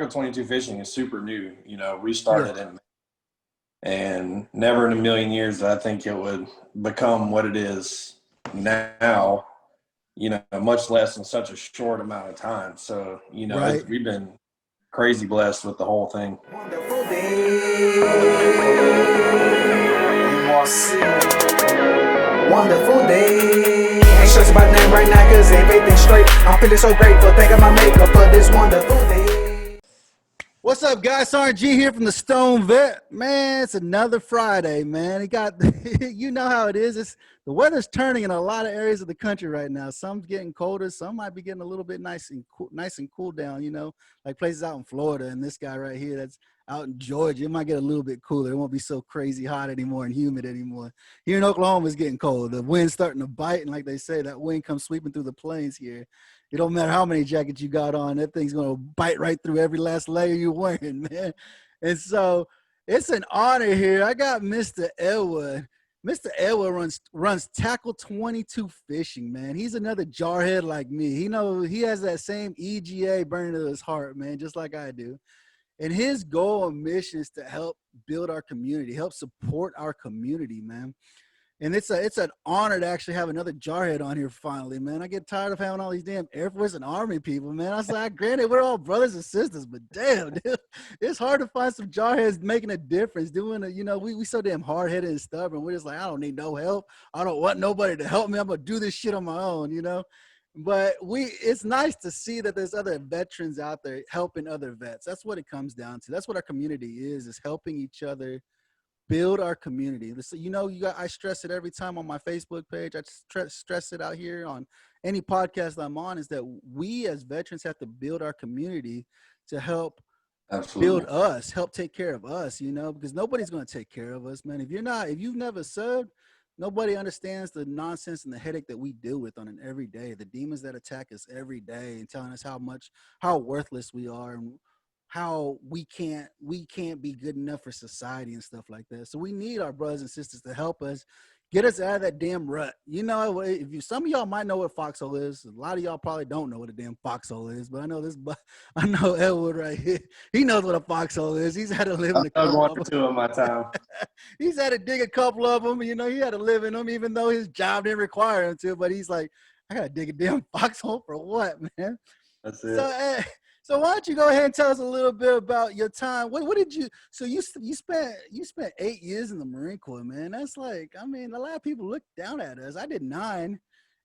22 fishing is super new. We Yeah. started in, and never in a million years did I think it would become what it is now. Much less in such a short amount of time. So, Right. we've been crazy blessed with the whole thing. Wonderful day. Wonderful day. Ain't stressing about nothing right now, cause everything's straight. I'm feeling so grateful, thanking my maker for this wonderful day. What's up, guys? RG here from the Stone Vet. Man, it's another Friday, man. It got you know how it is. It's the weather's turning in a lot of areas of the country right now. Some's getting colder, some might be getting a little bit nice and cool down, like places out in Florida and this guy right here that's out in Georgia. It might get a little bit cooler. It won't be so crazy hot anymore and humid anymore. Here in Oklahoma, it's getting cold. The wind's starting to bite, and like they say, that wind comes sweeping through the plains here. It don't matter how many jackets you got on, that thing's gonna bite right through every last layer you're wearing, man. And so it's an honor here. I got Mr. Elwood. Mr. Elwood runs Tackle 22 Fishing, man. He's another jarhead like me. He has that same EGA burning to his heart, man, just like I do. And his goal and mission is to help build our community, help support our community, man. And it's an honor to actually have another jarhead on here finally, man. I get tired of having all these damn Air Force and Army people, man. I was like, granted, we're all brothers and sisters, but damn, dude, it's hard to find some jarheads making a difference, we so damn hard-headed and stubborn. We're just like, I don't need no help. I don't want nobody to help me. I'm going to do this shit on my own. But it's nice to see that there's other veterans out there helping other vets. That's what it comes down to. That's what our community is helping each other build our community. I stress it every time on my Facebook page. I stress it out here on any podcast I'm on, is that we as veterans have to build our community to help Absolutely. build us, help take care of us, because nobody's going to take care of us, man. If you've never served, nobody understands the nonsense and the headache that we deal with on an everyday, the demons that attack us every day and telling us how worthless we are, and how we can't be good enough for society and stuff like that. So we need our brothers and sisters to help us get us out of that damn rut. Some of y'all might know what foxhole is. A lot of y'all probably don't know what a damn foxhole is, but I know Elwood right here. He knows what a foxhole is. He's had to live in a I've couple one of or them. two of my time. He's had to dig a couple of them. He had to live in them, even though his job didn't require him to. But he's like, I gotta dig a damn foxhole for what, man? That's it. So why don't you go ahead and tell us a little bit about your time? What did you? So you spent 8 years in the Marine Corps, man. That's like, a lot of people look down at us. I did 9,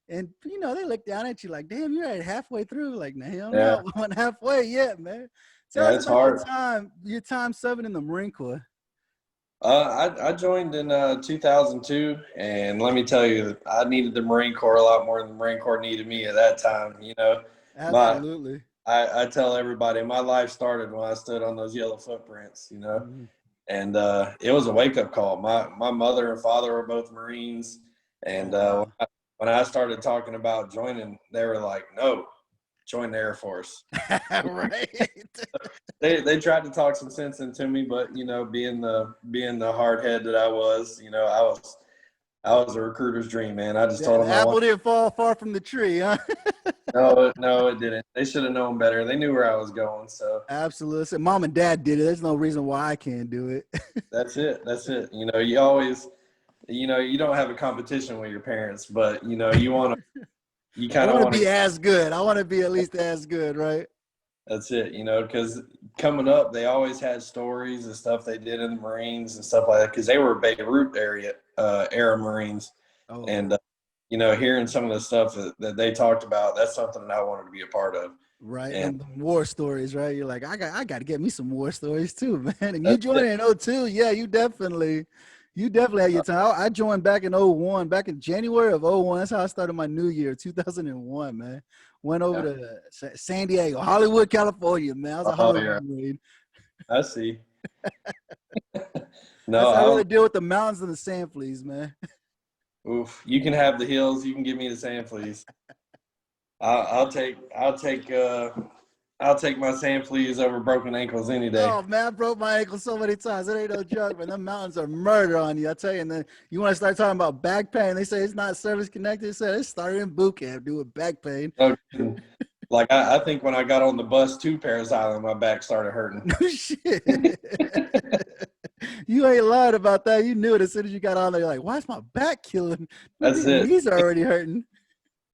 and they look down at you like, damn, you're already halfway through. Like, no, I'm not halfway yet, man. Tell us It's about hard. your time serving in the Marine Corps. I joined in 2002, and let me tell you, I needed the Marine Corps a lot more than the Marine Corps needed me at that time. My Absolutely. I tell everybody my life started when I stood on those yellow footprints. Mhm. And it was a wake up call. My mother and father were both Marines, and Oh, when I started talking about joining, they were like, "No, join the Air Force." wow. Right. They tried to talk some sense into me, but being the hard head that I was, I was a recruiter's dream, man. I just told The them I apple want. didn't fall far from the tree, huh? No, it didn't. They should have known better. They knew where I was going, so Absolutely. So mom and dad did it. There's no reason why I can't do it. that's it. That's it. You always, you don't have a competition with your parents, but you I kind of want to want be to. as good. I want to be at least as good, right? That's it, because coming up, they always had stories and stuff they did in the Marines and stuff like that, because they were Beirut era Marines, and Oh, hearing some of the stuff that they talked about, that's something that I wanted to be a part of. right. And Them war stories, right? You're like, I got to get me some war stories too, man. And you that's joined it. in '02. Yeah, you definitely had your time. I joined back in '01, back in January of '01. That's how I started my new year, 2001, man. Went over Yeah. to San Diego, Hollywood, California, man. I was a Oh Hollywood yeah, Marine. I see. No, I really deal with the mountains and the sand fleas, man. oof. You can have the hills. You can give me the sand, please. I'll take my sand fleas over broken ankles any day. Oh man, I broke my ankle so many times. It ain't no joke, man. Them mountains are murder on you. I tell you. And then you want to start talking about back pain. They say it's not service connected. It said it started in boot camp, dude, with back pain. No, Like I think when I got on the bus to Paris Island, my back started hurting. No shit. You ain't lying about that. You knew it as soon as you got on there. You're like, why is my back killing? That's My it. knees are already hurting.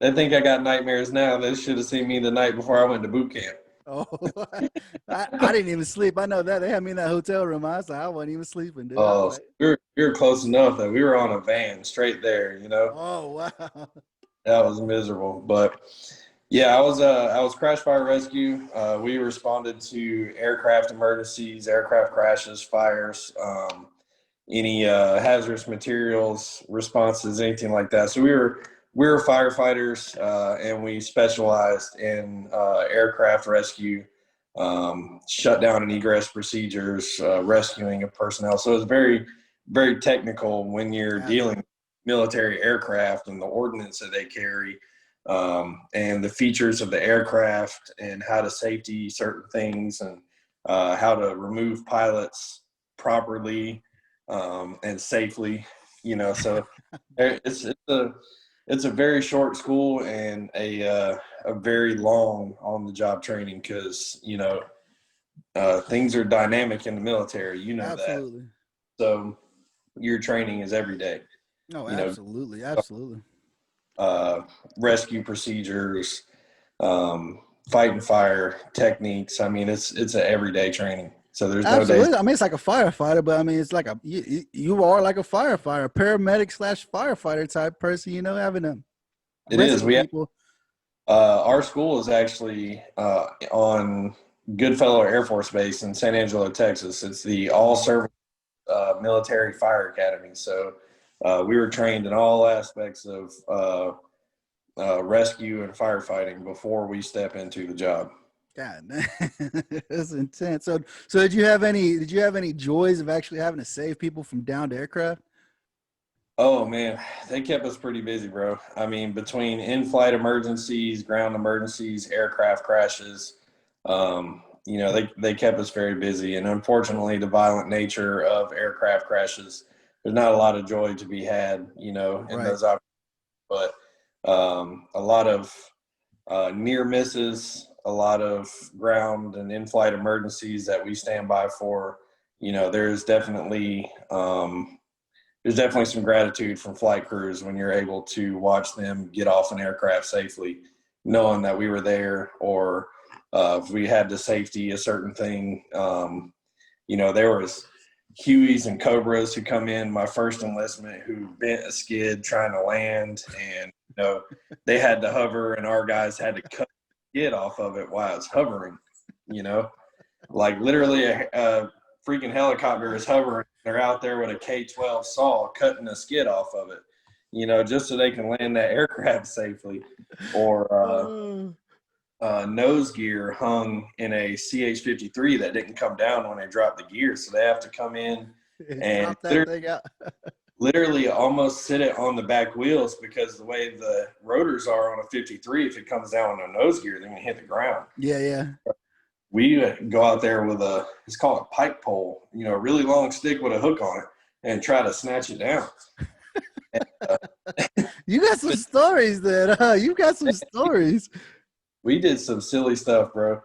They think I got nightmares now. They should have seen me the night before I went to boot camp. Oh, I didn't even sleep. I know that. They had me in that hotel room. I was like, I wasn't even sleeping, dude. I was like, we were close enough that we were on a van straight there, you know. oh, wow. That was miserable. But yeah, I was crash fire rescue. We responded to aircraft emergencies, aircraft crashes, fires, any hazardous materials responses, anything like that. So we were firefighters, and we specialized in aircraft rescue, shutdown and egress procedures, rescuing of personnel. So it's very, very technical when you're dealing with military aircraft and the ordnance that they carry, and the features of the aircraft and how to safety certain things, and how to remove pilots properly and safely. You know, so it's a very short school and a very long on-the-job training, because, you know, things are dynamic in the military. You know Absolutely. that. So your training is every day. No, you know, absolutely. Absolutely. Rescue procedures, fight and fire techniques. I mean, it's an everyday training. So there's no Absolutely. days. I mean, it's like a firefighter, but I mean, it's like you are like a firefighter, paramedic / firefighter type person, you know, having them. It is. We have, people. our school is actually on Goodfellow Air Force Base in San Angelo, Texas. It's the all-service military fire academy. So we were trained in all aspects of rescue and firefighting before we step into the job. God, that's intense. So did you have any joys of actually having to save people from downed aircraft? Oh man, they kept us pretty busy, bro. I mean, between in-flight emergencies, ground emergencies, aircraft crashes, you know, they kept us very busy. And unfortunately, the violent nature of aircraft crashes, there's not a lot of joy to be had, you know, in those opportunities. But a lot of near misses, a lot of ground and in-flight emergencies that we stand by for. You know, there's definitely some gratitude from flight crews when you're able to watch them get off an aircraft safely, knowing that we were there, or if we had to safety a certain thing. You know, there was Hueys and Cobras who come in my first enlistment who bent a skid trying to land, and, you know, they had to hover, and our guys had to cut the skid off of it while it's hovering, you know, like literally a freaking helicopter is hovering. They're out there with a K-12 saw cutting a skid off of it, you know, just so they can land that aircraft safely. Or nose gear hung in a CH-53 that didn't come down when they dropped the gear, so they have to come in and literally almost sit it on the back wheels, because the way the rotors are on a 53, if it comes down on a nose gear, they're going to hit the ground. Yeah. We go out there with it's called a pike pole, you know, a really long stick with a hook on it, and try to snatch it down. You got some stories then, huh? You got some stories. We did some silly stuff, bro.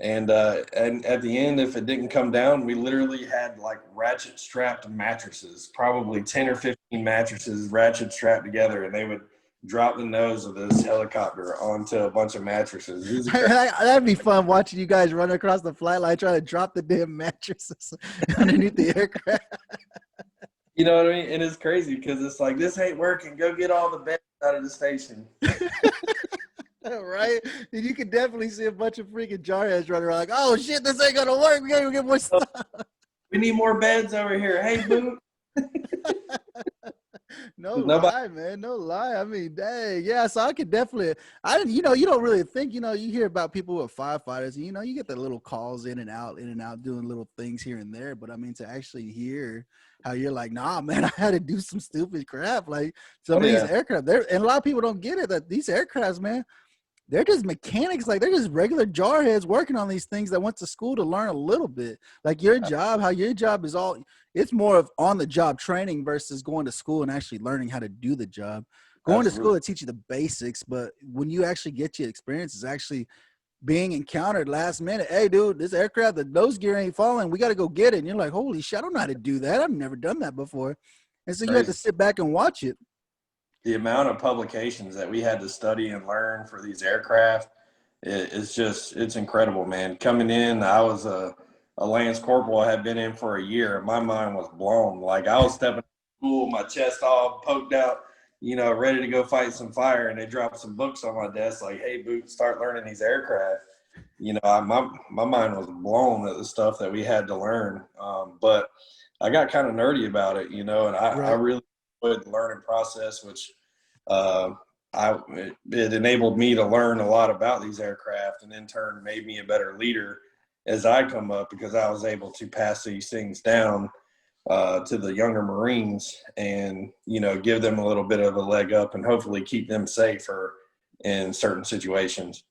And at the end, if it didn't come down, we literally had like ratchet strapped mattresses, probably 10 or 15 mattresses ratchet strapped together, and they would drop the nose of this helicopter onto a bunch of mattresses. That'd be fun watching you guys run across the flight line trying to drop the damn mattresses underneath the aircraft. You know what I mean? And it's crazy because it's like, this ain't working. Go get all the beds out of the station. Right? And you can definitely see a bunch of freaking jarheads running around like, oh shit, this ain't gonna work. We gotta get more stuff. We need more beds over here. Hey, boo. No lie, man. No lie. I mean, dang. Yeah, so I could definitely, you don't really think, you hear about people who are firefighters, and, you get the little calls in and out, doing little things here and there. But I mean, to actually hear how you're like, nah, man, I had to do some stupid crap. Like some of these aircraft there, and a lot of people don't get it, that these aircrafts, man, they're just mechanics. Like, they're just regular jarheads working on these things that went to school to learn a little bit. Like your job, how your job is it's more of on-the-job training versus going to school and actually learning how to do the job. Going to school to teach you the basics, but when you actually get your experience, is actually being encountered last minute. Hey, dude, this aircraft, the nose gear ain't falling. We got to go get it. And you're like, holy shit, I don't know how to do that. I've never done that before. And so you have to Crazy. sit back and watch it. The amount of publications that we had to study and learn for these aircraft, it's incredible, man. Coming in, I was a Lance Corporal. I had been in for a year. My mind was blown. Like, I was stepping school, my chest all poked out, ready to go fight some fire. And they dropped some books on my desk like, hey, Boot, start learning these aircraft. My mind was blown at the stuff that we had to learn. But I got kind of nerdy about it, and I really enjoyed the learning process, which it enabled me to learn a lot about these aircraft, and in turn made me a better leader as I come up, because I was able to pass these things down to the younger Marines and, give them a little bit of a leg up and hopefully keep them safer in certain situations.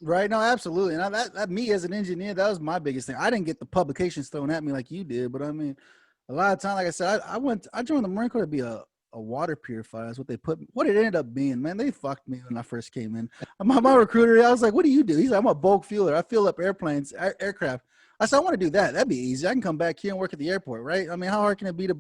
Right. No, absolutely. And that me as an engineer, that was my biggest thing. I didn't get the publications thrown at me like you did, but I mean, a lot of time, like I said, I joined the Marine Corps to be a water purifier. That's what they put me. What it ended up being, man, they fucked me when I first came in. My recruiter, I was like, what do you do? He's like, I'm a bulk fueler. I fill up aircraft. I said, I want to do that. That'd be easy. I can come back here and work at the airport, right? I mean, how hard can it be to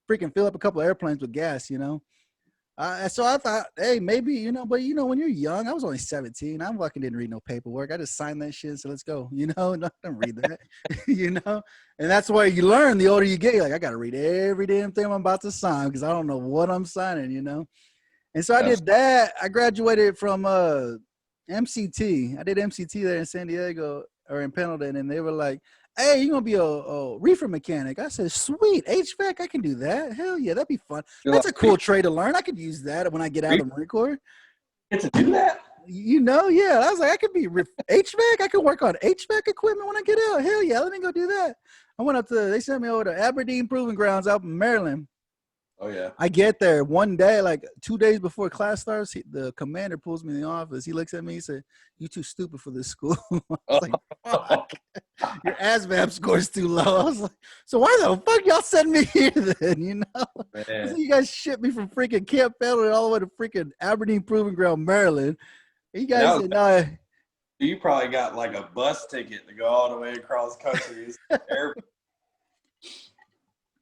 freaking fill up a couple of airplanes with gas, So I thought, hey, maybe, but when you're young, I was only 17. I fucking didn't read no paperwork. I just signed that shit. So let's go, don't read that, and that's why you learn the older you get. You're like, I got to read every damn thing I'm about to sign because I don't know what I'm signing, And so I did that. I graduated from MCT. I did MCT there in San Diego or in Pendleton. And they were like, hey, you're going to be a reefer mechanic. I said, sweet, HVAC, I can do that. Hell yeah, that'd be fun. That's a cool trade to learn. I could use that when I get out of the Marine Corps. Get to do that? Yeah. I was like, I could be HVAC. I could work on HVAC equipment when I get out. Hell yeah, let me go do that. They sent me over to Aberdeen Proving Grounds out in Maryland. Oh, yeah. I get there one day, like 2 days before class starts, the commander pulls me in the office. He looks at me, he said, you too stupid for this school. I was like, fuck, your ASVAB score's too low. I was like, so why the fuck y'all send me here then, So you guys shipped me from freaking Camp Pendleton all the way to freaking Aberdeen Proving Ground, Maryland. And you guys said, no. You probably got like a bus ticket to go all the way across country.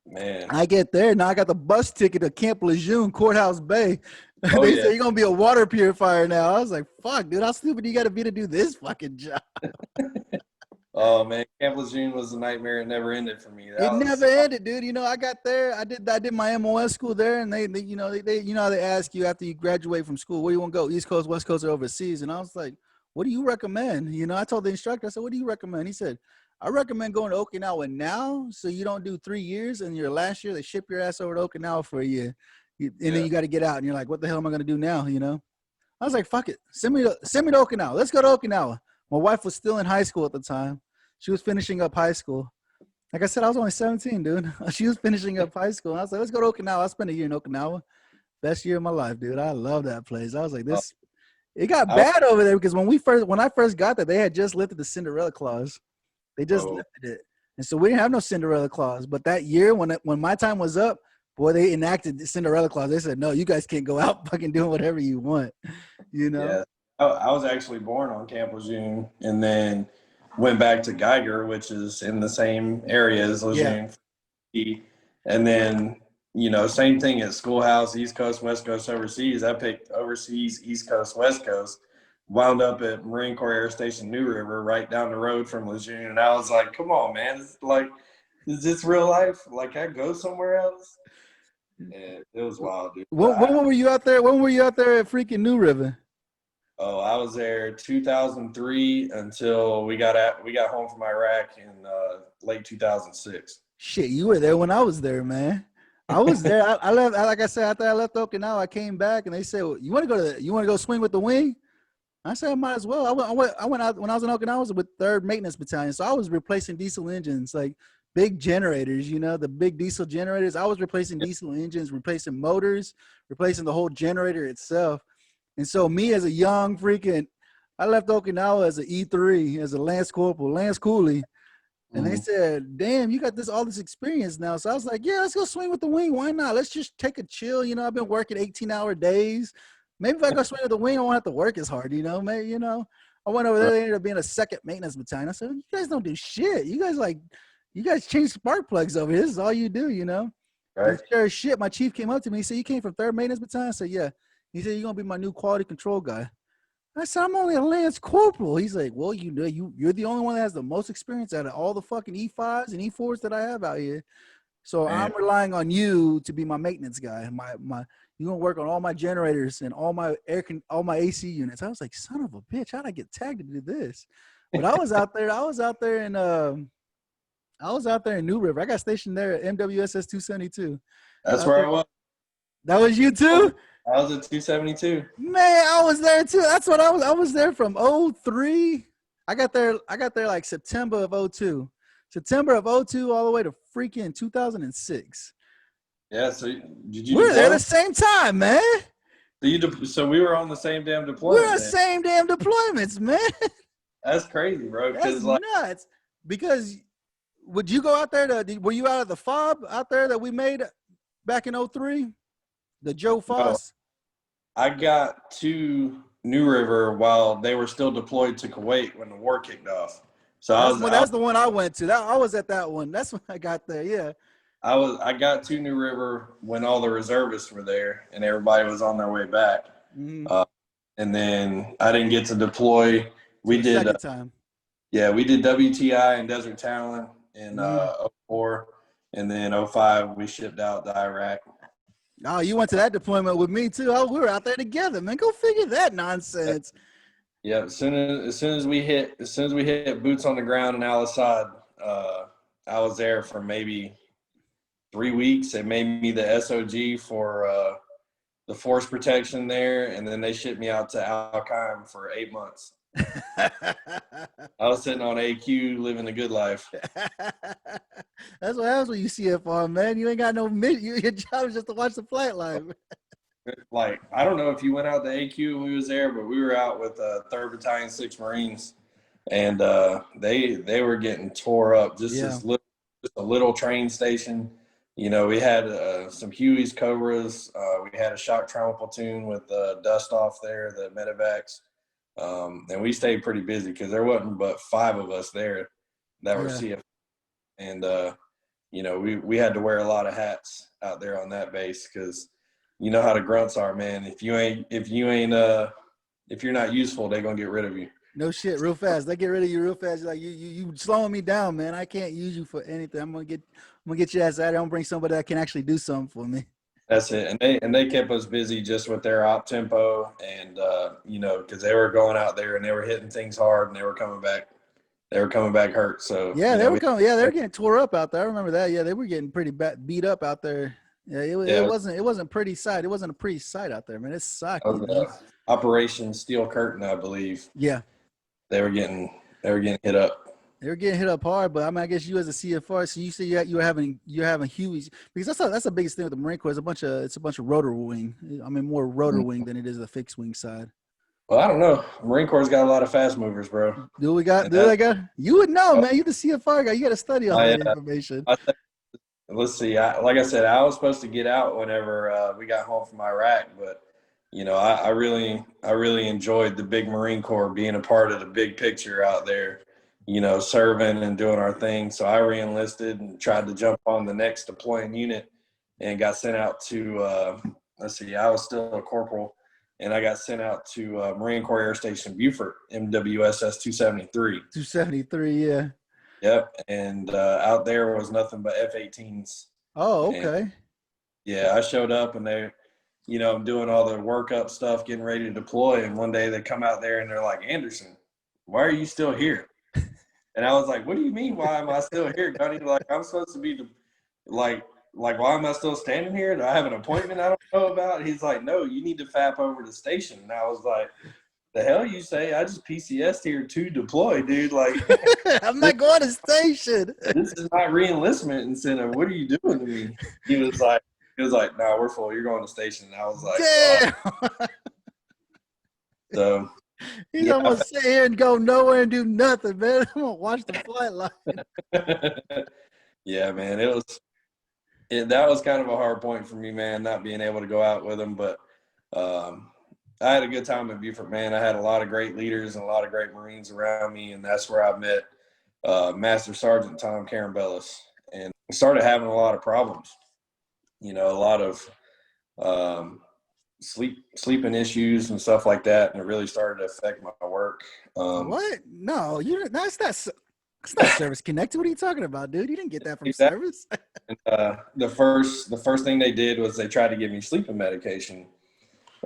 Man, I get there. Now I got the bus ticket to Camp Lejeune, Courthouse Bay. Oh, they yeah. say you're going to be a water purifier now. I was like, fuck, dude, how stupid you got to be to do this fucking job? Oh, man, Camp Lejeune was a nightmare. It never ended for me. It never ended, dude. I got there. I did my MOS school there, and they how they ask you after you graduate from school, where you want to go, East Coast, West Coast, or overseas? And I was like, what do you recommend? I told the instructor, I said, what do you recommend? He said, I recommend going to Okinawa now, so you don't do 3 years, and your last year they ship your ass over to Okinawa for a year, then you got to get out, and you're like, what the hell am I going to do now? I was like, fuck it, send me to Okinawa. Let's go to Okinawa. My wife was still in high school at the time. She was finishing up high school. Like I said, I was only 17, dude. She was finishing up high school. And I was like, let's go to Okinawa. I spent a year in Okinawa. Best year of my life, dude. I love that place. I was like, it got bad over there because when I first got there, they had just lifted the Cinderella clause. They just lifted it. And so we didn't have no Cinderella clause. But that year, when my time was up, boy, they enacted the Cinderella clause. They said, no, you guys can't go out fucking doing whatever you want, Yeah. I was actually born on Camp Lejeune and then went back to Geiger, which is in the same area as Lejeune. Yeah. And then, same thing at Schoolhouse, East Coast, West Coast, overseas. I picked overseas, East Coast, West Coast. Wound up at Marine Corps Air Station New River, right down the road from Lejeune. And I was like, come on, man. It's like, is this real life? Like, I go somewhere else? And it was wild, dude. When were you out there? When were you out there at freaking New River? Oh, I was there 2003 until we got home from Iraq in late 2006. Shit, you were there when I was there, man. I was there. I left, like I said, after I left Okinawa, I came back and they said, well, you want to go swing with the wing? I said, I might as well. I went out when I was in Okinawa. I was with 3rd Maintenance Battalion. So I was replacing diesel engines, like big generators, the big diesel generators. I was replacing diesel engines, replacing motors, replacing the whole generator itself. And so me as a young I left Okinawa as an E3, as a Lance Corporal, Lance Cooley. And they said, damn, you got all this experience now. So I was like, yeah, let's go swing with the wing. Why not? Let's just take a chill. I've been working 18-hour days. Maybe if I go swing with the wing, I won't have to work as hard, maybe, I I went over there. They ended up being a second maintenance battalion. I said, you guys don't do shit. You guys change spark plugs over here. This is all you do, you know? Right. Sure as shit. My chief came up to me. He said, you came from 3rd Maintenance Battalion? I said, yeah. He said, you're going to be my new quality control guy. I said, I'm only a Lance Corporal. He's like, well, you're the only one that has the most experience out of all the fucking E5s and E4s that I have out here. So Man. I'm relying on you to be my maintenance guy. You're gonna work on all my generators and all my AC units. I was like, son of a bitch, how'd I get tagged to do this? But I was out there in New River. I got stationed there at MWSS 272. That's where I was. That was you too? I was at 272. Man, I was there too. That's what I was. I was there from 03. I got there like September of 02. September of 02 all the way to freaking 2006. Yeah, so did you? We're there at the same time, man. So we were on the same damn deployment. We're on the same damn deployments, man. That's crazy, bro. That's nuts. Because would you go out there were you out of the fob out there that we made back in 03? The Joe Foss? No, I got to New River while they were still deployed to Kuwait when the war kicked off. So that's the one I went to. I was at that one. That's when I got there. Yeah. I got to New River when all the reservists were there and everybody was on their way back. Mm-hmm. And then I didn't get to deploy. We did time. Yeah, we did WTI and Desert Talon in 04, and then 05 we shipped out to Iraq. Oh, you went to that deployment with me too. Oh, we were out there together, man. Go figure that nonsense. Yeah, as soon as we hit boots on the ground in Al Asad, I was there for maybe 3 weeks. They made me the SOG for the force protection there, and then they shipped me out to Al Qaim for 8 months. I was sitting on AQ living the good life. That's what happens when you CFR, man. You ain't got no mission. Your job is just to watch the flight line. Like, I don't know if you went out to AQ when we was there, but we were out with 3rd Battalion 6 Marines, and they were getting tore up. Just a little train station. You know, we had some Hueys, Cobras. We had a shock trauma platoon with dust off there, the medevacs. And we stayed pretty busy because there wasn't but 5 of us there that were CF. And, you know, we had to wear a lot of hats out there on that base because you know how the grunts are, man. If you're not useful, they're going to get rid of you. No shit, real fast. They get rid of you real fast. Like you slowing me down, man. I can't use you for anything. I'm gonna get your ass out. I'm gonna bring somebody that can actually do something for me. That's it. And they kept us busy just with their op tempo and you know, because they were going out there and they were hitting things hard and they were coming back hurt. So yeah, they were getting tore up out there. I remember that. Yeah, they were getting pretty beat up out there. Yeah, it wasn't pretty sight. It wasn't a pretty sight out there, man. It sucked. Operation Steel Curtain, I believe. Yeah. They were getting hit up. They were getting hit up hard, but I mean, I guess you as a CFR, so you say you're having Hueys, because that's the biggest thing with the Marine Corps. It's a bunch of rotor wing. I mean, more rotor wing than it is the fixed wing side. Well, I don't know. Marine Corps got a lot of fast movers, bro. Do they got? You would know, man. You're the CFR guy. You got to study all that information. Let's see. Like I said, I was supposed to get out whenever we got home from Iraq, but you know, I really enjoyed the big Marine Corps, being a part of the big picture out there, you know, serving and doing our thing. So I re-enlisted and tried to jump on the next deploying unit and got sent out to, I was still a corporal, and I got sent out to Marine Corps Air Station Beaufort, MWSS 273. 273, yeah. Yep, and out there was nothing but F-18s. Oh, okay. And, yeah, I showed up and they, you know, I'm doing all the workup stuff, getting ready to deploy. And one day they come out there and they're like, Anderson, why are you still here? And I was like, what do you mean? Why am I still here, Gunny? Like, I'm supposed to be why am I still standing here? Do I have an appointment I don't know about? He's like, no, you need to FAP over to station. And I was like, the hell you say? I just PCS'd here to deploy, dude. Like, I'm not going to station. This is not re-enlistment incentive. What are you doing to me? He was like, no, we're full. You're going to station. And I was like, damn. So he's almost sit here and go nowhere and do nothing, man. I'm gonna watch the flight line. Yeah, man. That was kind of a hard point for me, man, not being able to go out with him. But I had a good time at Beaufort, man. I had a lot of great leaders and a lot of great Marines around me, and that's where I met Master Sergeant Tom Carambellis, and started having a lot of problems. A lot of sleeping issues and stuff like that, and it really started to affect my work. What? No, that's not service connected. What are you talking about, dude? You didn't get that from Exactly. service. And, the first thing they did was they tried to give me sleeping medication,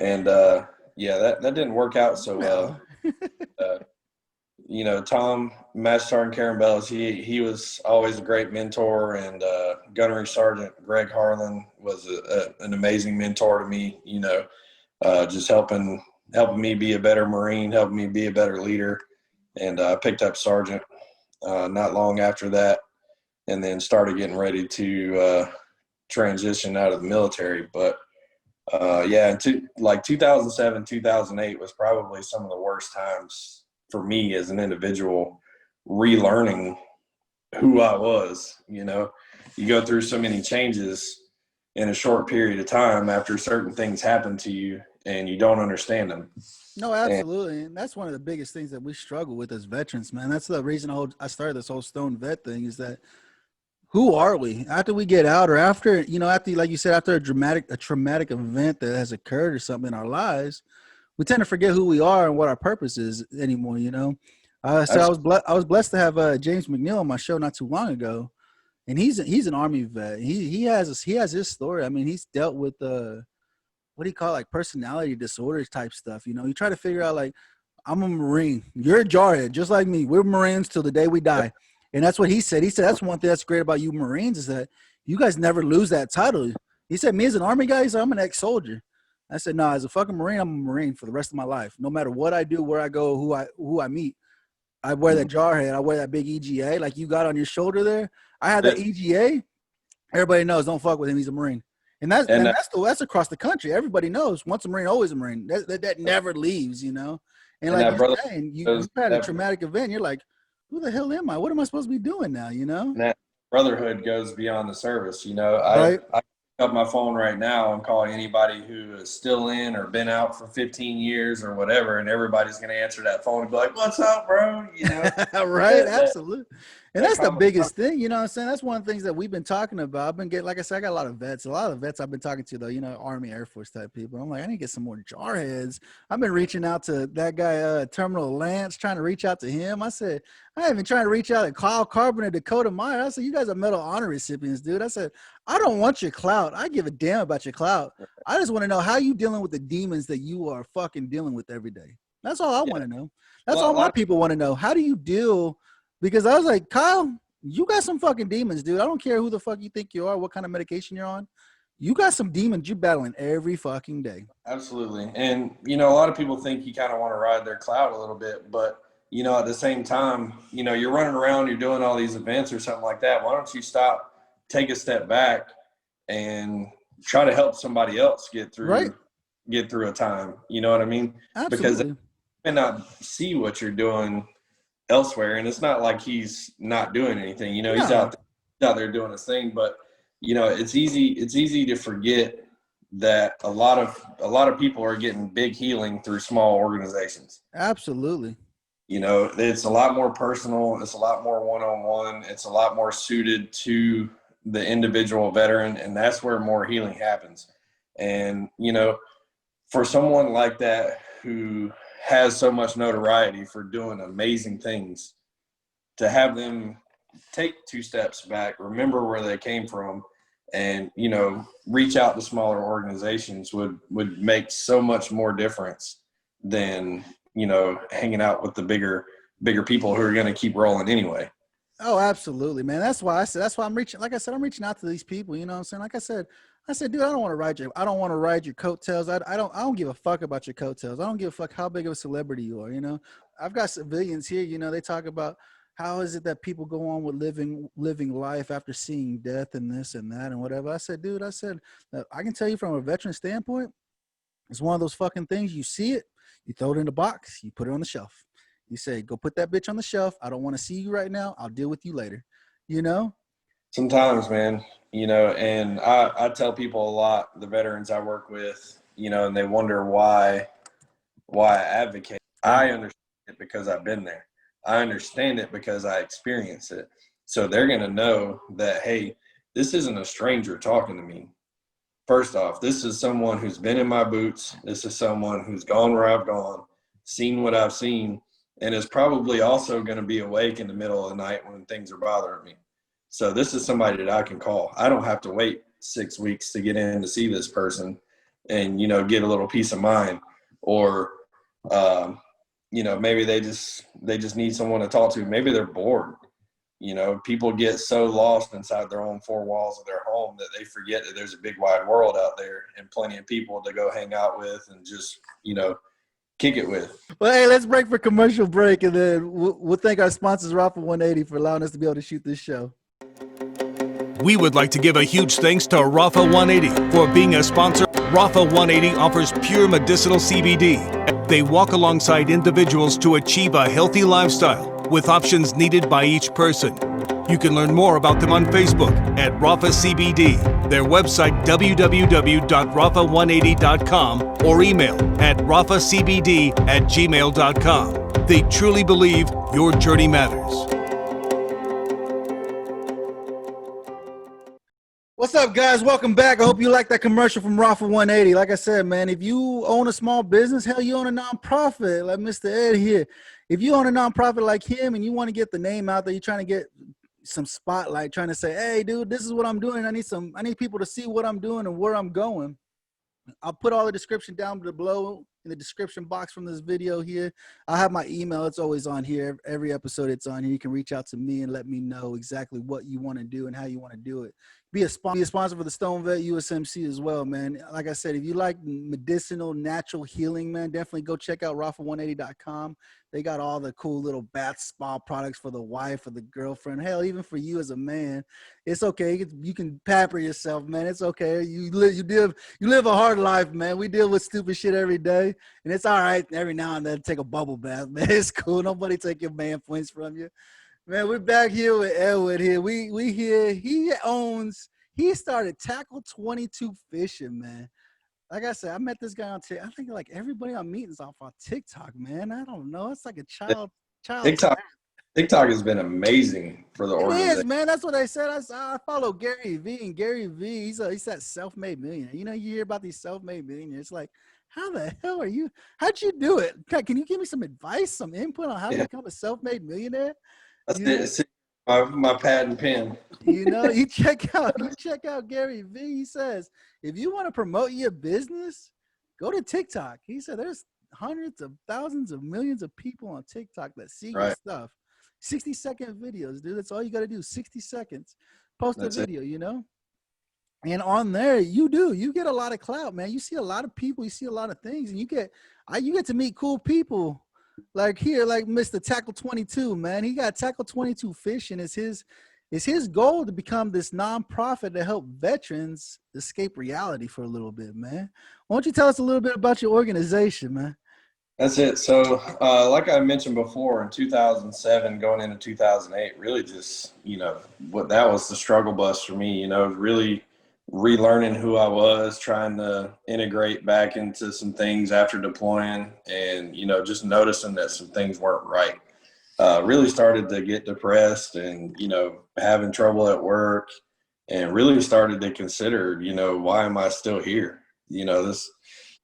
and yeah, that didn't work out so well. Tom Master Sergeant Carambellis, he was always a great mentor, and Gunnery Sergeant Greg Harlan was an amazing mentor to me. Just helping me be a better Marine, helping me be a better leader, and I picked up sergeant not long after that, and then started getting ready to transition out of the military. But yeah, 2007, 2008 was probably some of the worst times for me as an individual, relearning who I was. You go through so many changes in a short period of time after certain things happen to you and you don't understand them. No, absolutely. And that's one of the biggest things that we struggle with as veterans, man. That's the reason I started this whole Stone Vet thing, is that who are we after we get out, or after, like you said, after a traumatic event that has occurred or something in our lives, we tend to forget who we are and what our purpose is anymore. So I was blessed to have James McNeil on my show not too long ago, and he's an Army vet. He has his story. I mean, he's dealt with what do you call it, like personality disorders type stuff. You try to figure out, like, I'm a Marine, you're a jarhead, just like me. We're Marines till the day we die. And that's what he said. He said, that's one thing that's great about you Marines, is that you guys never lose that title. He said, me as an Army guy, he said, I'm an ex-soldier. I said, no, as a fucking Marine, I'm a Marine for the rest of my life. No matter what I do, where I go, who I meet, I wear that jarhead. I wear that big EGA like you got on your shoulder there. I had that EGA. Everybody knows, don't fuck with him. He's a Marine. And that's across the country. Everybody knows, once a Marine, always a Marine. That never leaves, And like you're saying, you've had a traumatic event. You're like, who the hell am I? What am I supposed to be doing now? And that brotherhood goes beyond the service. Right? I pick up my phone right now and call anybody who is still in or been out for 15 years or whatever, and everybody's going to answer that phone and be like, "What's up, bro?" Right? Absolutely. And that's the biggest thing, what I'm saying? That's one of the things that we've been talking about. I've been getting, like I said, I got a lot of vets I've been talking to, though, Army, Air Force type people. I'm like, I need to get some more jarheads. I've been reaching out to that guy, Terminal Lance, trying to reach out to him. I said, I ain't even trying to reach out to Kyle Carpenter, Dakota Meyer. I said, you guys are Medal of Honor recipients, dude. I said, I don't want your clout. I give a damn about your clout. I just want to know how you dealing with the demons that you are fucking dealing with every day. That's all I want to know. That's all my people want to know. How do you deal? Because I was like, Kyle, you got some fucking demons, dude. I don't care who the fuck you think you are, what kind of medication you're on. You got some demons you're battling every fucking day. Absolutely. And, a lot of people think you kind of want to ride their clout a little bit, but, at the same time, you're running around, you're doing all these events or something like that. Why don't you stop, take a step back, and try to help somebody else get through a time. You know what I mean? Absolutely. Because they may not see what you're doing elsewhere, and it's not like he's not doing anything. He's out there doing his thing, but it's easy to forget that a lot of people are getting big healing through small organizations. Absolutely. It's a lot more personal, it's a lot more one-on-one, it's a lot more suited to the individual veteran, and that's where more healing happens. And for someone like that who has so much notoriety for doing amazing things, to have them take 2 steps back, remember where they came from, and reach out to smaller organizations would make so much more difference than hanging out with the bigger people who are going to keep rolling anyway. Oh, absolutely, man. That's why I'm reaching. Like I said, I'm reaching out to these people. You know what I'm saying? Like I said, dude, I don't want to ride your coattails. I don't give a fuck about your coattails. I don't give a fuck how big of a celebrity you are. I've got civilians here. They talk about how is it that people go on with living life after seeing death and this and that and whatever. I said, dude, I can tell you from a veteran standpoint, it's one of those fucking things. You see it, you throw it in the box, you put it on the shelf. You say, go put that bitch on the shelf. I don't want to see you right now. I'll deal with you later. Sometimes, man, and I tell people a lot, the veterans I work with, and they wonder why why I advocate. I understand it because I've been there. I understand it because I experience it. So they're going to know that, hey, this isn't a stranger talking to me. First off, this is someone who's been in my boots. This is someone who's gone where I've gone, seen what I've seen, and is probably also going to be awake in the middle of the night when things are bothering me. So this is somebody that I can call. I don't have to wait 6 weeks to get in to see this person and, get a little peace of mind. Or, maybe they just need someone to talk to. Maybe they're bored. People get so lost inside their own four walls of their home that they forget that there's a big wide world out there and plenty of people to go hang out with and just, kick it with. Well, hey, let's break for commercial break, and then we'll thank our sponsors, Rafa 180, for allowing us to be able to shoot this show. We would like to give a huge thanks to Rafa 180 for being a sponsor. Rafa 180 offers pure medicinal CBD. They walk alongside individuals to achieve a healthy lifestyle with options needed by each person. You can learn more about them on Facebook at Rafa CBD, their website www.rafa180.com, or email at rafacbd@gmail.com. They truly believe your journey matters. What's up, guys? Welcome back. I hope you like that commercial from Rafa 180. Like I said, man, if you own a small business, hell, you own a nonprofit like Mr. Ed here. If you own a nonprofit like him and you want to get the name out there, you're trying to get some spotlight, trying to say, hey, dude, this is what I'm doing. I need people to see what I'm doing and where I'm going. I'll put all the description down below in the description box from this video here. I have my email. It's always on here. Every episode it's on here. You can reach out to me and let me know exactly what you want to do and how you want to do it. Be a sponsor for the Stone Vet USMC as well, man. Like I said, if you like medicinal, natural healing, man, definitely go check out Rafa180.com. They got all the cool little bath spa products for the wife or the girlfriend. Hell, even for you as a man, it's okay. You can pamper yourself, man. It's okay. You live a hard life, man. We deal with stupid shit every day, and it's all right every now and then to take a bubble bath, man. It's cool. Nobody take your man points from you. Man, we're back here with Edward here. We here. He started Tackle 22 Fishing, man. Like I said, I met this guy on TikTok. I think like everybody I'm meeting is off on TikTok, man. I don't know. It's like a child. TikTok has been amazing for the organization. It is, man. That's what I said. I follow Gary V, and Gary V, he's that self-made millionaire. You hear about these self-made millionaires. It's like, how the hell are you? How'd you do it? Can you give me some advice, some input on how to become a self-made millionaire? That's it. My pad and pen. You check out Gary V. He says, if you want to promote your business, go to TikTok. He said there's hundreds of thousands of millions of people on TikTok that see your stuff. 60-second videos, dude. That's all you got to do. 60 seconds. Post a video, And on there, you get a lot of clout, man. You see a lot of people. You see a lot of things. And you get to meet cool people. Like here, like Mr. Tackle 22, man. He got Tackle 22 Fishing. It's his goal to become this nonprofit to help veterans escape reality for a little bit, man. Why don't you tell us a little bit about your organization, man? That's it. So like I mentioned before, in 2007, going into 2008, really just, what that was the struggle bus for me, really relearning who I was, trying to integrate back into some things after deploying and, just noticing that some things weren't right. Really started to get depressed and, having trouble at work, and really started to consider, why am I still here?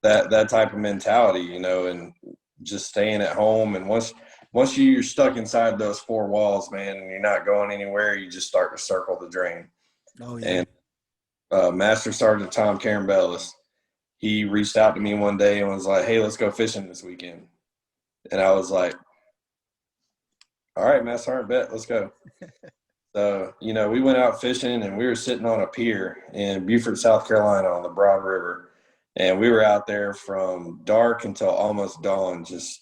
That type of mentality, and just staying at home. And once you're stuck inside those four walls, man, and you're not going anywhere, you just start to circle the drain. Oh, yeah. And Master Sergeant Tom Carambelis, he reached out to me one day and was like, hey, let's go fishing this weekend. And I was like, all right, Master Sergeant, bet, let's go. So, we went out fishing, and we were sitting on a pier in Beaufort, South Carolina on the Broad River. And we were out there from dark until almost dawn, just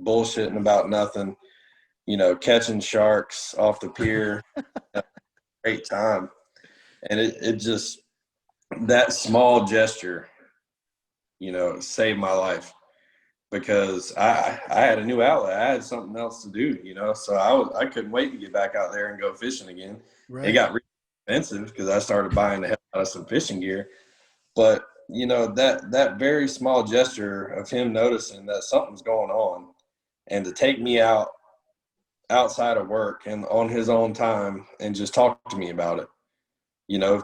bullshitting about nothing, catching sharks off the pier. Great time. And it just, that small gesture, saved my life, because I had a new outlet. I had something else to do, so I couldn't wait to get back out there and go fishing again. Right. It got really expensive because I started buying the hell out of some fishing gear. But that very small gesture of him noticing that something's going on and to take me outside of work and on his own time and just talk to me about it,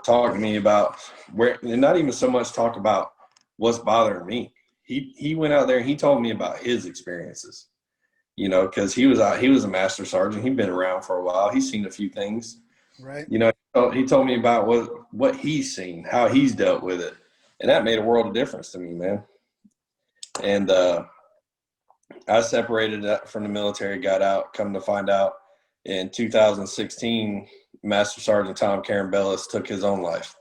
talk to me about where, and not even so much talk about what's bothering me. He went out there and he told me about his experiences, because he was a master sergeant. He'd been around for a while. He's seen a few things, Right. He told me about what he's seen, how he's dealt with it. And that made a world of difference to me, man. And I separated from the military, got out, come to find out in 2016, Master Sergeant Tom Carambellis took his own life.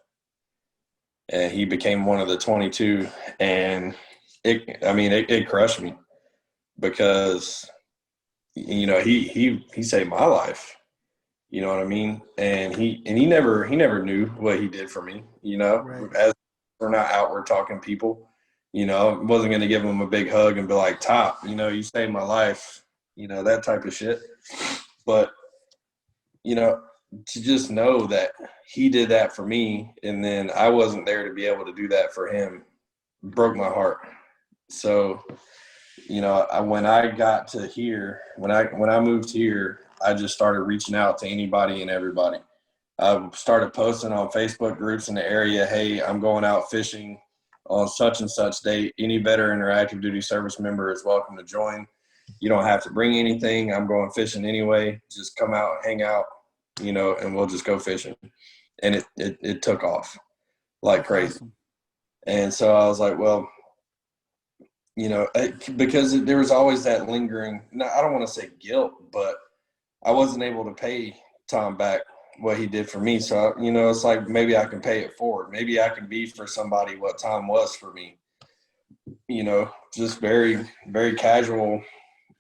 And he became one of the 22. And it crushed me because, he saved my life. You know what I mean? And he never knew what he did for me, Right. as we're not outward talking people, I wasn't going to give him a big hug and be like, Top, you saved my life, that type of shit. But, to just know that he did that for me and then I wasn't there to be able to do that for him broke my heart. So, when I got to here, when I moved here, I just started reaching out to anybody and everybody. I started posting on Facebook groups in the area, hey, I'm going out fishing on such and such date. Any veteran or active duty service member is welcome to join. You don't have to bring anything. I'm going fishing anyway. Just come out, hang out, and we'll just go fishing. And it took off like crazy. Awesome. And so I was like, well, because there was always that lingering, I don't want to say guilt, but I wasn't able to pay Tom back what he did for me. So, it's like maybe I can pay it forward. Maybe I can be for somebody what Tom was for me. Just very, very casual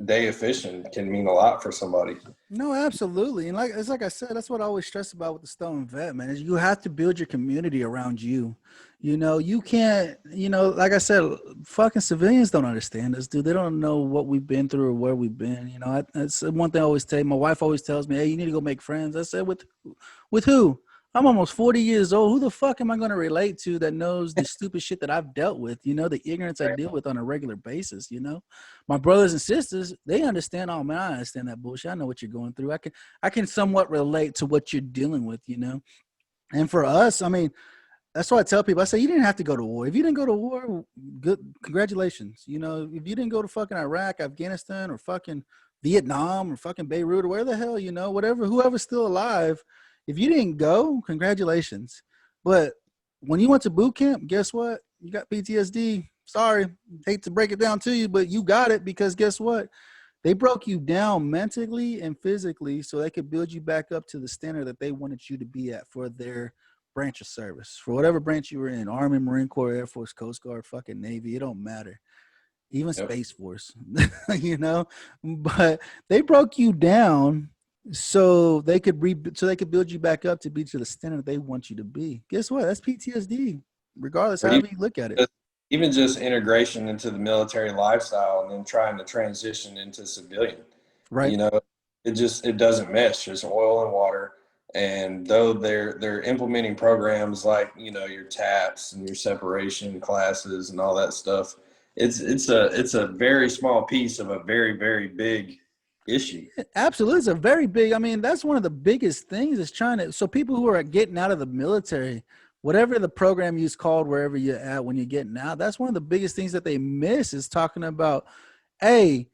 day of fishing can mean a lot for somebody. No, absolutely. And like I said, that's what I always stress about with the Stone Vet, man, is you have to build your community around you. You can't, like I said, fucking civilians don't understand us, dude. They don't know what we've been through or where we've been. That's one thing I always tell you. My wife always tells me, hey, you need to go make friends. I said, with who? I'm almost 40 years old. Who the fuck am I going to relate to that knows the stupid shit that I've dealt with, the ignorance I deal with on a regular basis, My brothers and sisters, they understand, oh man, I understand that bullshit. I know what you're going through. I can somewhat relate to what you're dealing with, And for us, that's why I tell people, I say, you didn't have to go to war. If you didn't go to war, good, congratulations. If you didn't go to fucking Iraq, Afghanistan, or fucking Vietnam, or fucking Beirut, or where the hell, whoever's still alive, if you didn't go, congratulations. But when you went to boot camp, guess what? You got PTSD. Sorry, hate to break it down to you, but you got it because guess what? They broke you down mentally and physically so they could build you back up to the standard that they wanted you to be at for their branch of service, for whatever branch you were in, Army, Marine Corps, Air Force, Coast Guard, fucking Navy, it don't matter. Even Space Force, but they broke you down so they could build you back up to be to the standard they want you to be. Guess what? That's PTSD, regardless how you look at it. Even just integration into the military lifestyle and then trying to transition into civilian. Right. It doesn't mesh. It's oil and water. And though they're implementing programs like, your TAPS and your separation classes and all that stuff, it's a very small piece of a very, very big issue. Absolutely. It's a very big, that's one of the biggest things is so people who are getting out of the military, whatever the program is called, wherever you're at when you're getting out, that's one of the biggest things that they miss is talking about, hey,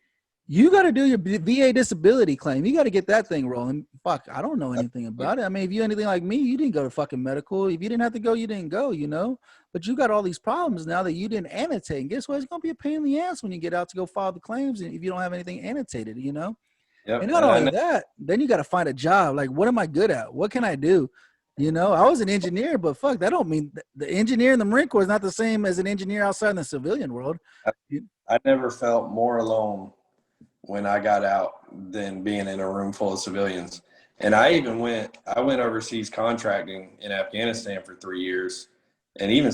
you got to do your VA disability claim. You got to get that thing rolling. Fuck, I don't know anything about it. If you're anything like me, you didn't go to fucking medical. If you didn't have to go, you didn't go, But you got all these problems now that you didn't annotate. And guess what? It's going to be a pain in the ass when you get out to go file the claims and if you don't have anything annotated, Yep. And not only that, then you got to find a job. Like, what am I good at? What can I do? I was an engineer, but fuck, that don't mean the engineer in the Marine Corps is not the same as an engineer outside in the civilian world. I never felt more alone when I got out than being in a room full of civilians. And I went overseas contracting in Afghanistan for 3 years. And even,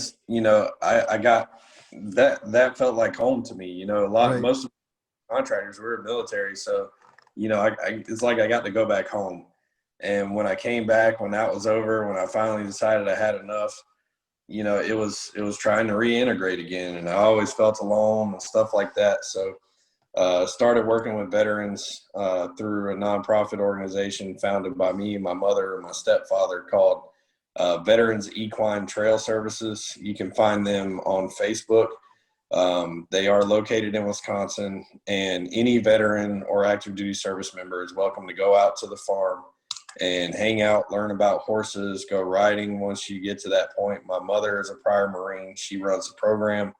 I got that felt like home to me, most of the contractors were military. So, it's like I got to go back home. And when I came back, when that was over, when I finally decided I had enough, it was trying to reintegrate again, and I always felt alone and stuff like that. So started working with veterans through a nonprofit organization founded by me, my mother, and my stepfather called Veterans Equine Trail Services. You can find them on Facebook. They are located in Wisconsin, and any veteran or active duty service member is welcome to go out to the farm and hang out, learn about horses, go riding once you get to that point. My mother is a prior Marine. She runs the program.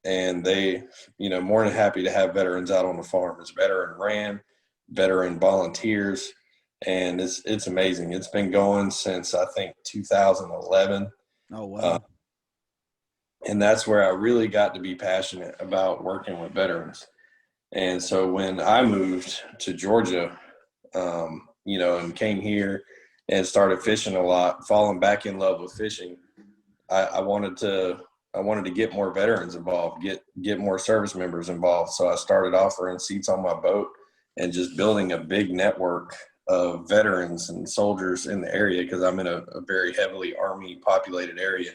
And they, more than happy to have veterans out on the farm. It's veteran ran, veteran volunteers, and it's amazing. It's been going since, I think, 2011. Oh, wow. And that's where I really got to be passionate about working with veterans. And so when I moved to Georgia, and came here and started fishing a lot, falling back in love with fishing, I wanted to get more veterans involved, get more service members involved. So I started offering seats on my boat and just building a big network of veterans and soldiers in the area, because I'm in a very heavily Army populated area.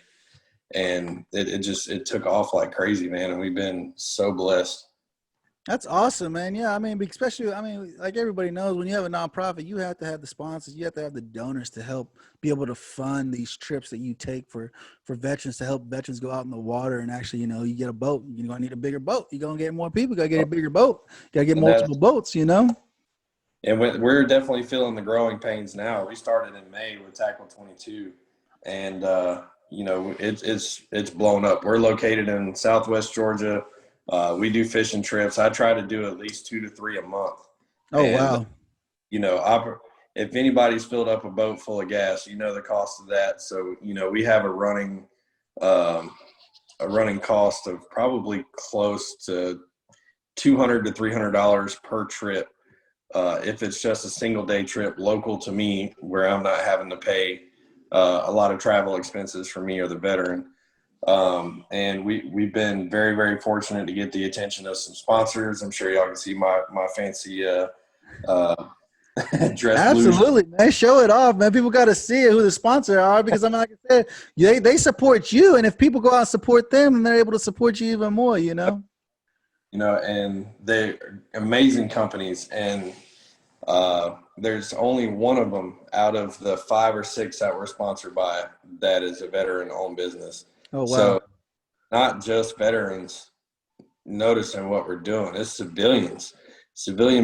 And it took off like crazy, man. And we've been so blessed. That's awesome, man. Yeah, especially, like everybody knows, when you have a nonprofit, you have to have the sponsors, you have to have the donors to help be able to fund these trips that you take for veterans, to help veterans go out in the water and actually, you get a boat. You're going to need a bigger boat. You're going to get more people. You got to get a bigger boat. You got to get multiple boats, And we're definitely feeling the growing pains now. We started in May with Tackle 22, and, it's blown up. We're located in Southwest Georgia. We do fishing trips. I try to do at least 2 to 3 a month. Oh, and, wow. If anybody's filled up a boat full of gas, the cost of that. So, we have a running cost of probably close to $200 to $300 per trip. If it's just a single day trip local to me, where I'm not having to pay a lot of travel expenses for me or the veteran. And we've been very, very fortunate to get the attention of some sponsors. I'm sure y'all can see my fancy dress. Absolutely, blue. Man. Show it off, man. People got to see who the sponsors are, because like I said, they support you. And if people go out and support them, then they're able to support you even more, and they're amazing companies. And there's only one of them out of the 5 or 6 that we're sponsored by that is a veteran-owned business. Oh, wow. So not just veterans noticing what we're doing. It's civilian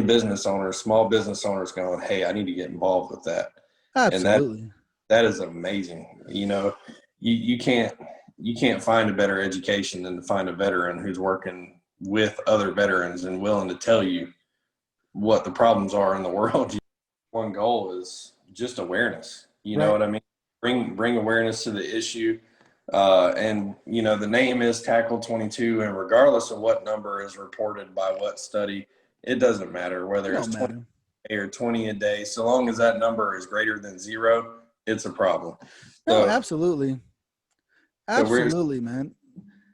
business owners, small business owners going, hey, I need to get involved with that. Absolutely. And that is amazing. You can't find a better education than to find a veteran who's working with other veterans and willing to tell you what the problems are in the world. One goal is just awareness. You know what I mean? Bring awareness to the issue. And the name is Tackle 22, and regardless of what number is reported by what study, it doesn't matter whether it's 20 or 20 a day. So long as that number is greater than 0, it's a problem. So, absolutely. Absolutely, man.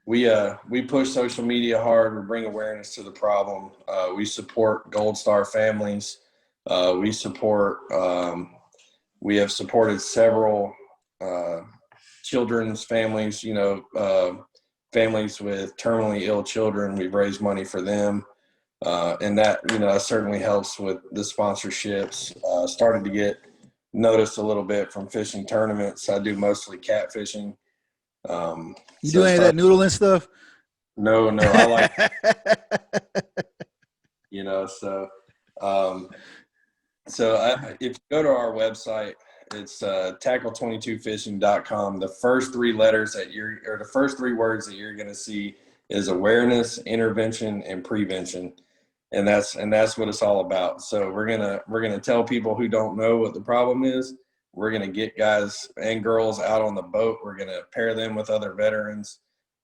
We push social media hard. We bring awareness to the problem. We support Gold Star families. We have supported several children's families, families with terminally ill children. We've raised money for them. And that, certainly helps with the sponsorships. Started to get noticed a little bit from fishing tournaments. I do mostly catfishing. You do any of that noodling stuff? No, I like, if you go to our website, it's tackle22fishing.com. The first 3 letters the first 3 words that you're going to see is awareness, intervention, and prevention. And that's what it's all about. So we're going to tell people who don't know what the problem is. We're going to get guys and girls out on the boat. We're going to pair them with other veterans,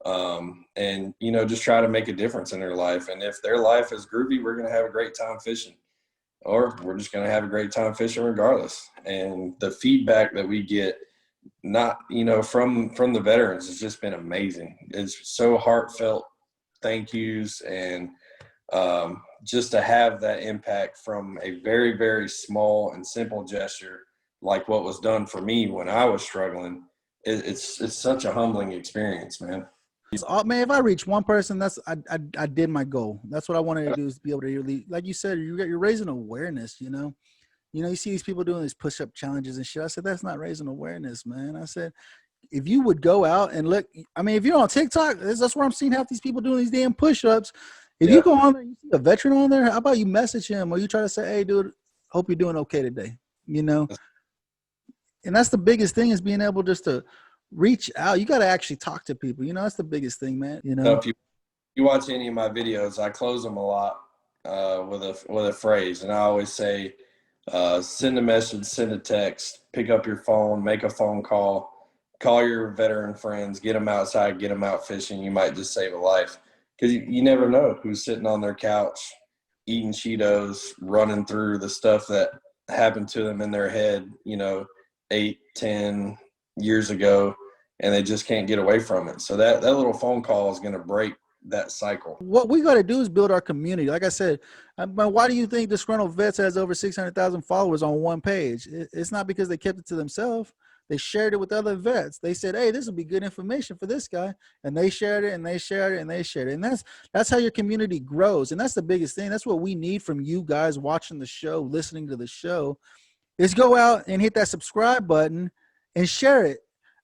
and, just try to make a difference in their life. And if their life is groovy, we're going to have a great time fishing, or we're just going to have a great time fishing regardless. And the feedback that we get, from the veterans, has just been amazing. It's so heartfelt thank yous, and just to have that impact from a very, very small and simple gesture like what was done for me when I was struggling, it's such a humbling experience, man. Man, if I reach one person, I did my goal. That's what I wanted to do, is be able to really, like you said, you're raising awareness. You see these people doing these push-up challenges and shit. I said, that's not raising awareness, man. I said, if you would go out and look, I mean, if you're on TikTok, that's where I'm seeing half these people doing these damn push-ups. If you go on there, you see a veteran on there, how about you message him, or you try to say, hey, dude, hope you're doing okay today, And that's the biggest thing, is being able just to reach out. You got to actually talk to people. That's the biggest thing, man. If you watch any of my videos, I close them a lot with a phrase, and I always say, send a message, send a text, pick up your phone, make a phone call your veteran friends, get them outside, get them out fishing. You might just save a life, because you never know who's sitting on their couch eating Cheetos, running through the stuff that happened to them in their head, 8, 10 years ago, and they just can't get away from it. So that little phone call is going to break that cycle. What we got to do is build our community. Like I said, why do you think Disgruntled Vets has over 600,000 followers on one page? It's not because they kept it to themselves. They shared it with other vets. They said, hey, this will be good information for this guy. And they shared it, and they shared it, and they shared it. And that's how your community grows. And that's the biggest thing. That's what we need from you guys watching the show, listening to the show, is go out and hit that subscribe button and share it.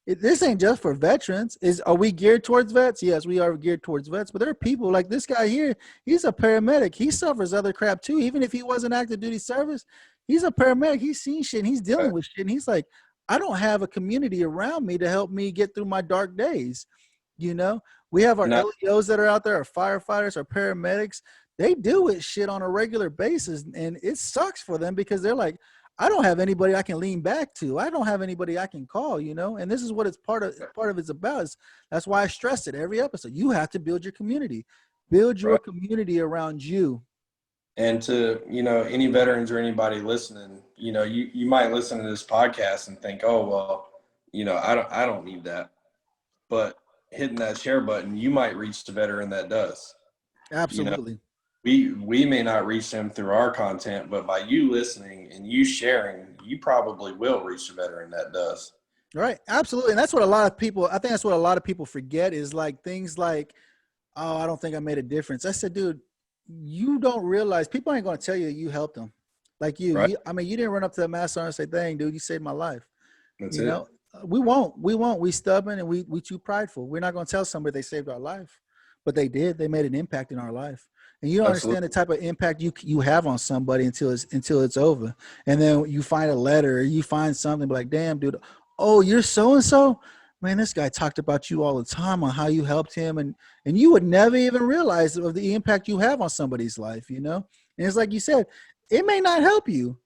This ain't just for veterans. Are we geared towards vets? Yes, we are geared towards vets. But there are people like this guy here. He's a paramedic. He suffers other crap too. Even if he wasn't active duty service, he's a paramedic. He's seen shit, and he's dealing with shit. And he's like, I don't have a community around me to help me get through my dark days. We have our LEOs that are out there, our firefighters, our paramedics. They deal with shit on a regular basis, and it sucks for them, because they're like, I don't have anybody I can lean back to. I don't have anybody I can call, and this is what it's part of it's about. That's why I stress it every episode. You have to build your community, build your community around you. And to, any veterans or anybody listening, you might listen to this podcast and think, oh, well, I don't need that. But hitting that share button, you might reach the veteran that does. Absolutely. We may not reach them through our content, but by you listening and you sharing, you probably will reach the veteran that does. Right. Absolutely. And that's what I think that's what a lot of people forget, is like things like, oh, I don't think I made a difference. I said, dude, you don't realize, people ain't going to tell you that you helped them. Like you, right. you didn't run up to the master and say, dang, dude, you saved my life. That's it. We won't. We stubborn, and we too prideful. We're not going to tell somebody they saved our life, but they did. They made an impact in our life. And you don't understand the type of impact you have on somebody until it's over. And then you find a letter, or you find something like, damn, dude, oh, you're so-and-so? Man, this guy talked about you all the time on how you helped him. And you would never even realize of the impact you have on somebody's life, And it's like you said, it may not help you,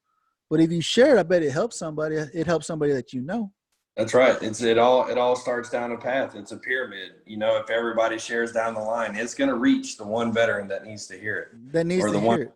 but if you share it, I bet it helps somebody. It helps somebody that you know. That's right. It all starts down a path. It's a pyramid. If everybody shares down the line, it's going to reach the one veteran that needs to hear it. That needs to hear it.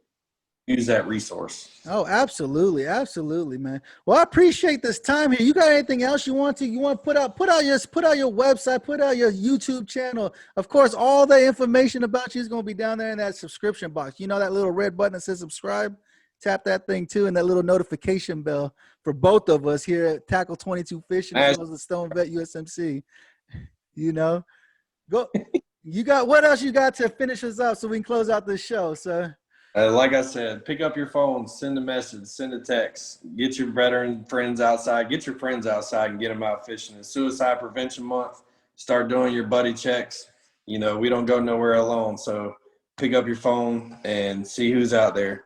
Use that resource. Oh, absolutely. Absolutely, man. Well, I appreciate this time here. You got anything else you want to put out your website, put out your YouTube channel. Of course, all the information about you is going to be down there in that subscription box. That little red button that says subscribe? Tap that thing too, and that little notification bell for both of us here at Tackle 22 Fishing, as well as the Stone Vet USMC. Go. You got, what else you got to finish us up so we can close out this show, sir? Like I said, pick up your phone, send a message, send a text, get your veteran friends outside, get your friends outside and get them out fishing. It's Suicide Prevention Month. Start doing your buddy checks. We don't go nowhere alone. So pick up your phone and see who's out there.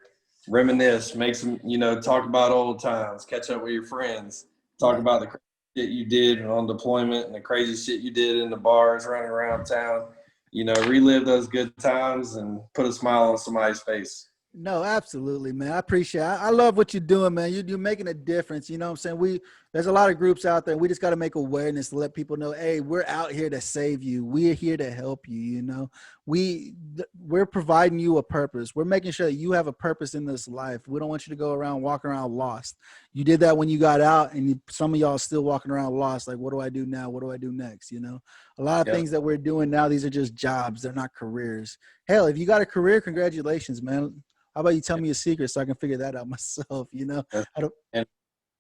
Reminisce, make some, talk about old times, catch up with your friends, talk about the crazy shit you did on deployment and the crazy shit you did in the bars running around town. Relive those good times and put a smile on somebody's face. No, absolutely, man. I appreciate it. I love what you're doing, man. You're making a difference. You know what I'm saying? There's a lot of groups out there. We just got to make awareness to let people know, hey, we're out here to save you. We're here to help you, We're providing you a purpose. We're making sure that you have a purpose in this life. We don't want you to go around walking around lost. You did that when you got out, and some of y'all are still walking around lost. Like, what do I do now? What do I do next? A lot of things that we're doing now, these are just jobs. They're not careers. Hell, if you got a career, congratulations, man. How about you tell me a secret so I can figure that out myself,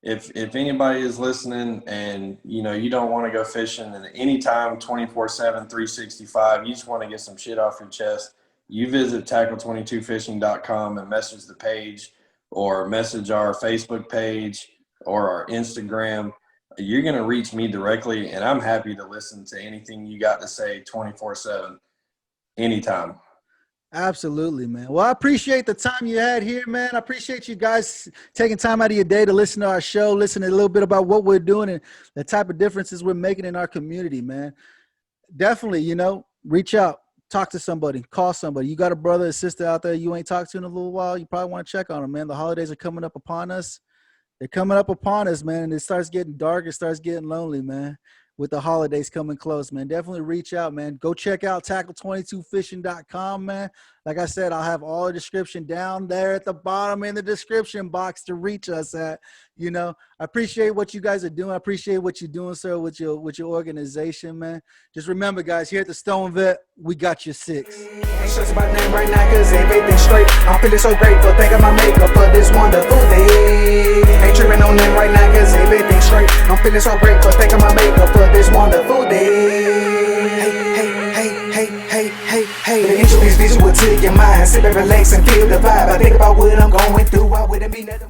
if anybody is listening and, you know, you don't want to go fishing and anytime 24/7, 365, you just want to get some shit off your chest, you visit tackle22fishing.com and message the page or message our Facebook page or our Instagram. You're going to reach me directly, and I'm happy to listen to anything you got to say 24/7, anytime. Absolutely, man. Well, I appreciate the time you had here, man. I appreciate you guys taking time out of your day to listen to our show, listen a little bit about what we're doing and the type of differences we're making in our community, man. Definitely, you know, reach out, talk to somebody, call somebody. You got a brother or sister out there you ain't talked to in a little while, you probably want to check on them, man. The holidays are coming up upon us. They're coming up upon us, man, and it starts getting dark. It starts getting lonely, man, with the holidays coming close, man. Definitely reach out, man. Go check out tackle22fishing.com, man. Like I said, I'll have all the description down there at the bottom in the description box to reach us at. You know, I appreciate what you guys are doing. I appreciate what you're doing, sir, with your organization, man. Just remember, guys, here at the Stone Vet, we got your six. Ain't stressing about nothing right now, cause everything's straight. I'm feeling so grateful, thanking my maker for this wonderful day. Ain't tripping on nothing right now, cause everything's straight. I'm feeling so grateful, thanking my maker for this wonderful day. Hey, the intro is visual to your mind. Sit back, relax, and feel the vibe. I think about what I'm going through. I wouldn't be nothing.